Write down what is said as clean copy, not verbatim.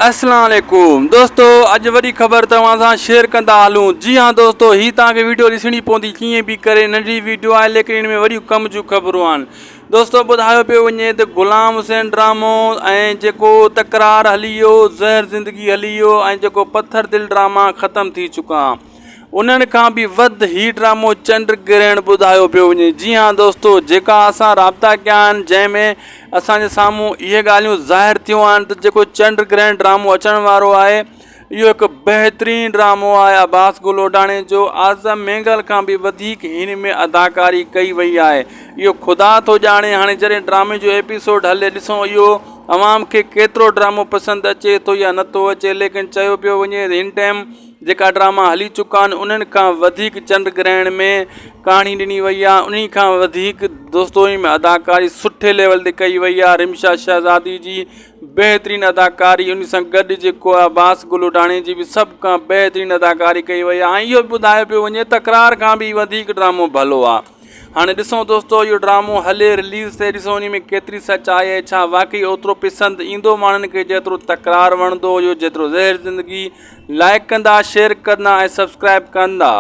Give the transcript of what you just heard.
अस्सलाम वालेकुम दोस्तों, अज वरी ख़बर तव्हां सां शेयर कंदा हलूं। जी हाँ दोस्तों, ही तव्हांखे वीडियो ॾिसणी पवंदी कीअं बि करे। नंढी वीडियो आहे लेकिन इन में वॾियूं कम जूं ख़बरूं आहिनि। दोस्तों ॿुधायो पियो वञे त ग़ुलाम हुसैन ड्रामो ऐं जेको तकरार हली वियो, ज़हर ज़िंदगी हली वियो ऐं जेको पत्थर दिल ड्रामा ख़तमु थी चुका। उन्हनि खां बि वधि ही ड्रामो चंड ग्रहण ॿुधायो पियो वञे। जी हाँ दोस्तों, जेका असां राब्ता कया आहिनि जंहिंमें असांजे साम्हूं इहे ॻाल्हियूं ज़ाहिर थियूं आहिनि त जेको चंड ग्रहण ड्रामो अचण वारो आहे इहो हिकु बहितरीनु ड्रामो आहे अब्बास गुल ओडाणे जो। आज़म मेंगल खां बि वधीक हिन में अदाकारी कई वई आहे। इहो ख़ुदा थो ॼाणे हाणे जॾहिं ड्रामे जो एपिसोड हले, ॾिसूं इहो अवाम खे केतिरो ड्रामो पसंदि अचे थो या नथो अचे। लेकिन चयो पियो वञे हिन टाइम जेका ड्रामा हली चुका आहिनि उन्हनि खां वधीक चंड ग्रहण में कहाणी ॾिनी वई आहे। उन्ही खां वधीक दोस्तों में अदाकारी सुठे लेवल ते कई वई आहे। रिमशा शहज़ादी जी बहितरीनु अदाकारी, उन सां गॾु जेको आहे अब्बास गुल ओडाणे जी बि सभु खां बहितरीनु अदाकारी कई वई आहे। ऐं इहो बि ॿुधायो पियो वञे तकरार खां बि वधीक ड्रामो भलो आहे। हाणे ॾिसूं दोस्तों, इहो ड्रामो हले रिलीज़ ते ॾिसूं उन में केतिरी सचाई आहे, छा वाक़ई ओतिरो पसंदि ईंदो माण्हुनि खे जेतिरो तकरार वणंदो हुयो, जेतिरो ज़हर ज़िंदगी। लाइक कंदा, शेयर कंदा ऐं सब्सक्राइब कंदा।